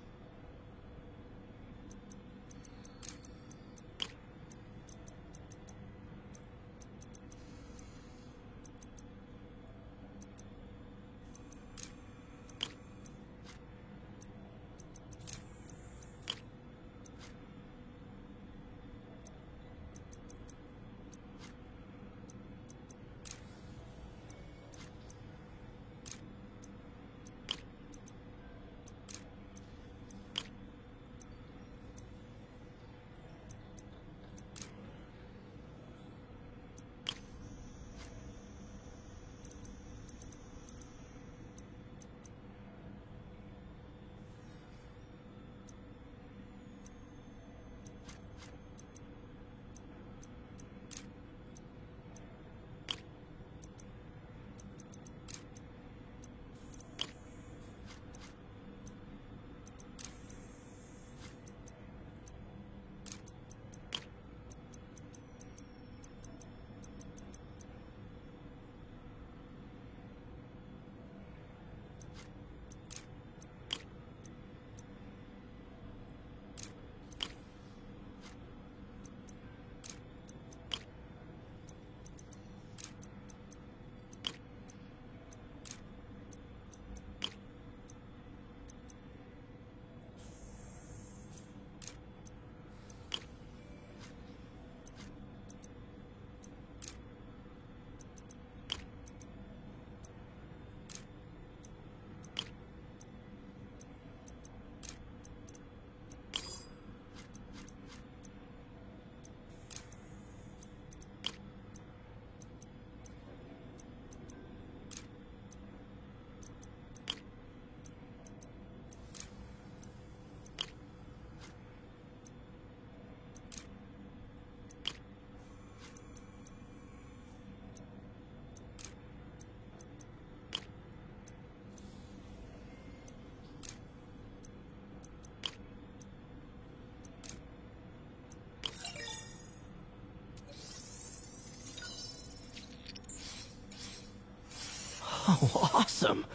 Oh, awesome!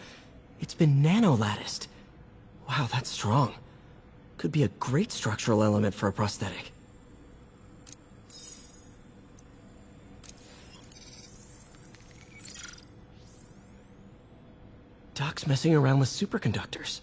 It's been nano-latticed. Wow, that's strong. Could be a great structural element for a prosthetic. Doc's messing around with superconductors.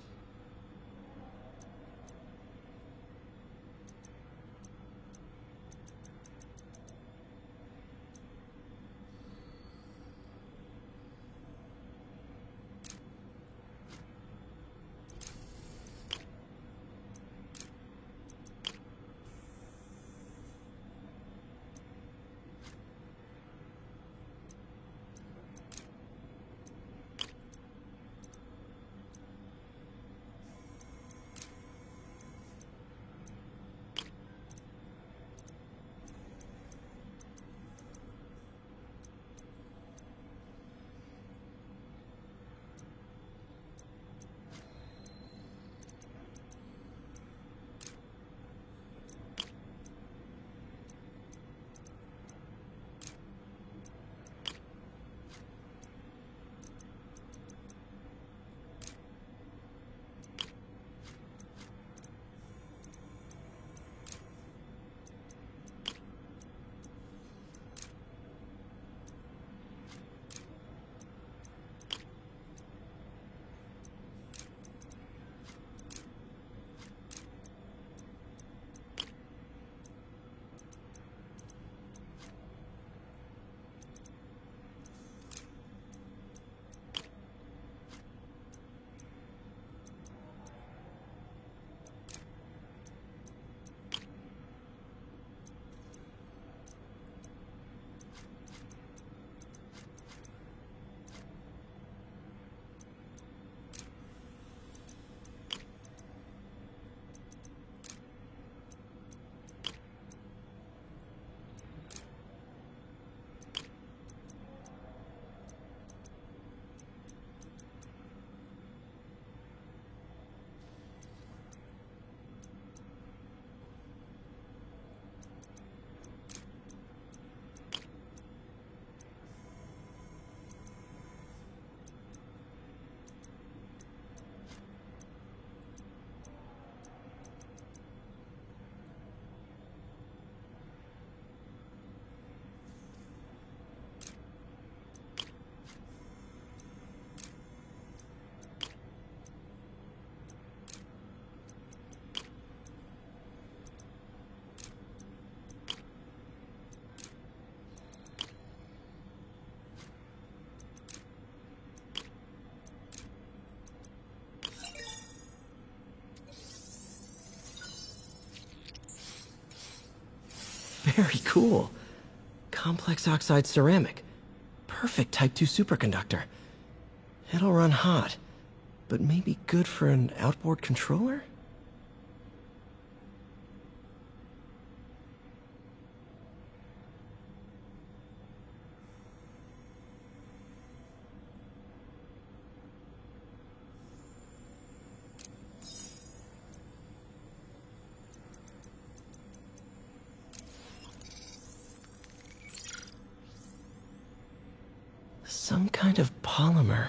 Very cool. Complex oxide ceramic. Perfect Type 2 superconductor. It'll run hot, but maybe good for an outboard controller? Some kind of polymer.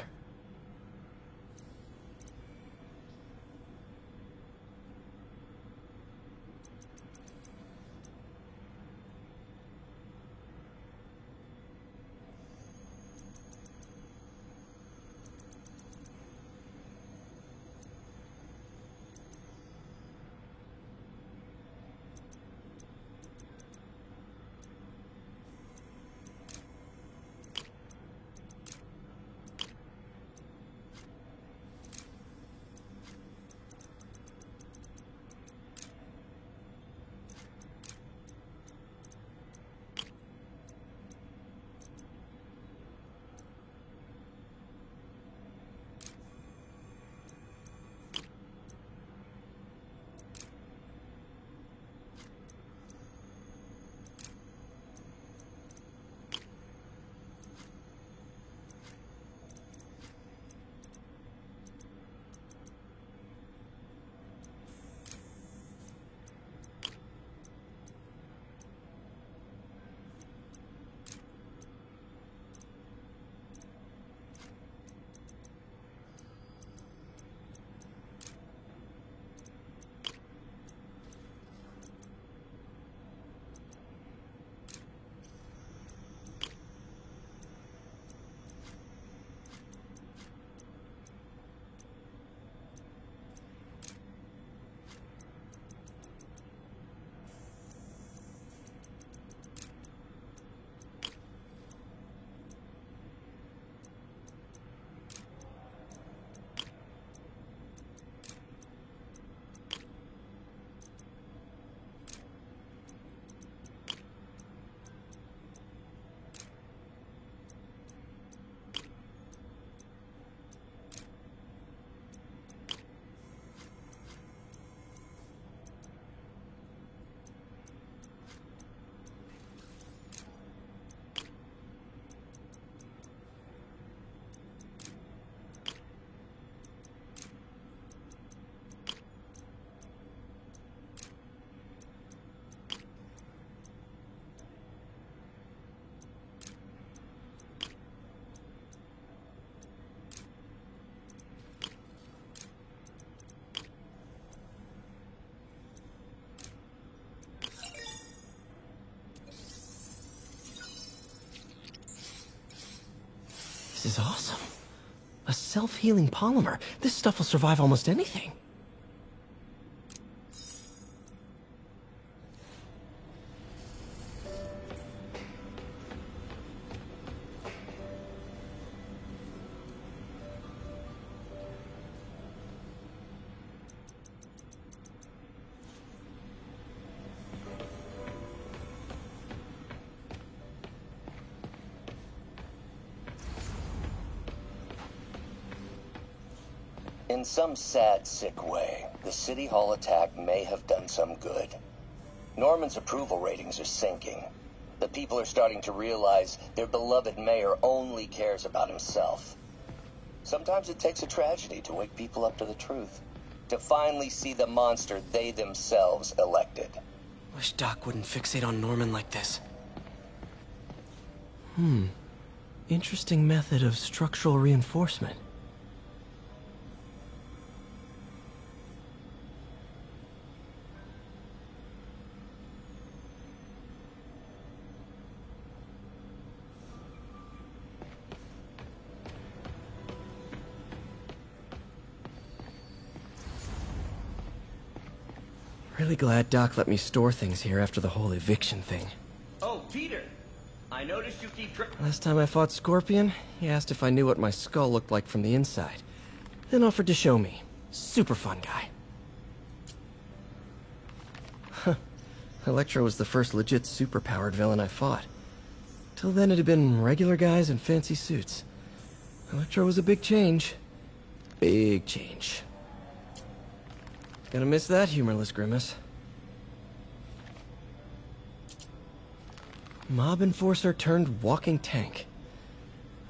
This is awesome. A self-healing polymer. This stuff will survive almost anything. In some sad, sick way, the City Hall attack may have done some good. Norman's approval ratings are sinking. The people are starting to realize their beloved mayor only cares about himself. Sometimes it takes a tragedy to wake people up to the truth, to finally see the monster they themselves elected. Wish Doc wouldn't fixate on Norman like this. Interesting method of structural reinforcement. Really glad Doc let me store things here after the whole eviction thing. Oh, Peter! I noticed you keep Last time I fought Scorpion, he asked if I knew what my skull looked like from the inside. Then offered to show me. Super fun guy. Electro was the first legit superpowered villain I fought. Till then it had been regular guys in fancy suits. Electro was a big change. Big change. Gonna miss that humorless grimace. Mob enforcer turned walking tank.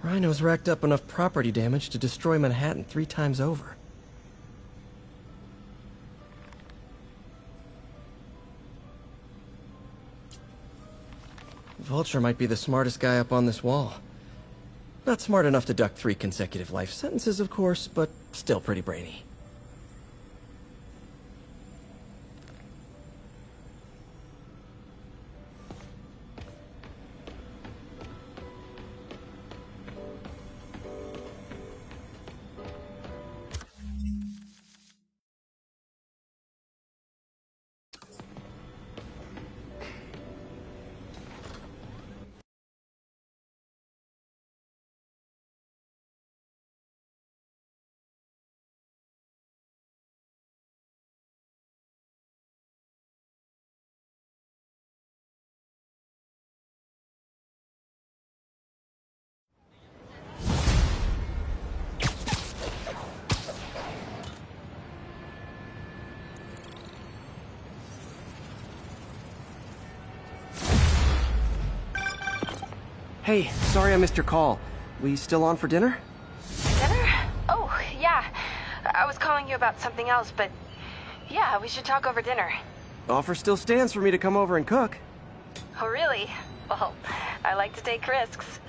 Rhino's racked up enough property damage to destroy Manhattan 3 times over. Vulture might be the smartest guy up on this wall. Not smart enough to duck 3 consecutive life sentences, of course, but still pretty brainy. Hey, sorry I missed your call. We still on for dinner? Dinner? Oh, yeah. I was calling you about something else, but yeah, we should talk over dinner. Offer still stands for me to come over and cook. Oh, really? Well, I like to take risks.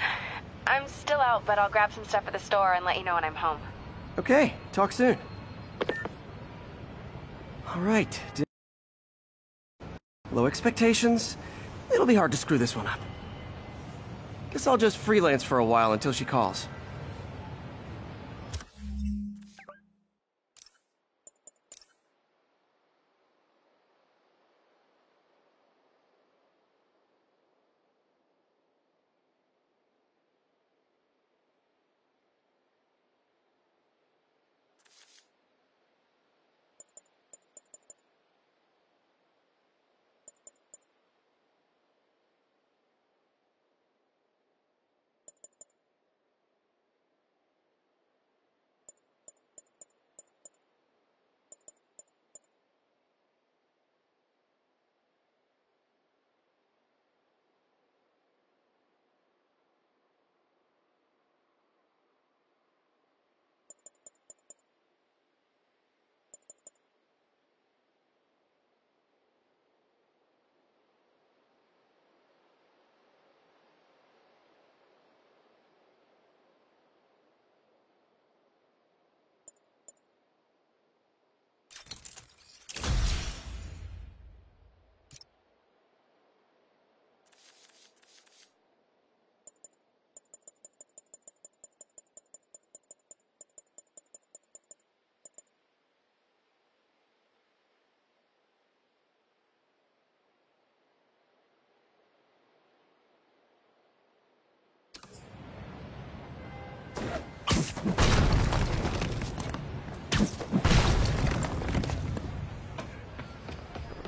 I'm still out, but I'll grab some stuff at the store and let you know when I'm home. Okay, talk soon. All right. Low expectations. It'll be hard to screw this one up. Guess I'll just freelance for a while until she calls.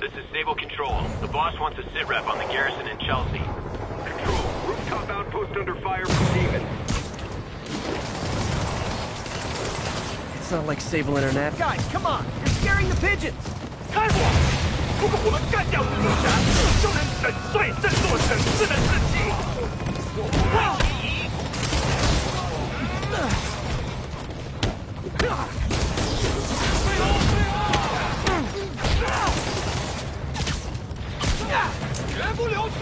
This is Sable Control. The boss wants a sit-rep on the garrison in Chelsea. Control, rooftop outpost under fire from demons. It's not like Sable Internet. Guys, come on! You're scaring the pigeons! 开火！如果我们干掉蜘蛛侠，就能粉碎这座城市的自己。我不会迟疑。全部留情！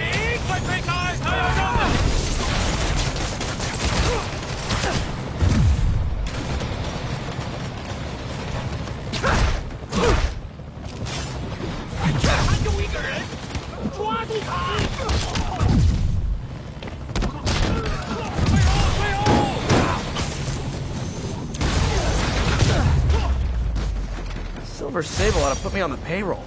快推开！他要让的。还有一个人，抓住他！Silver Sable ought to put me on the payroll.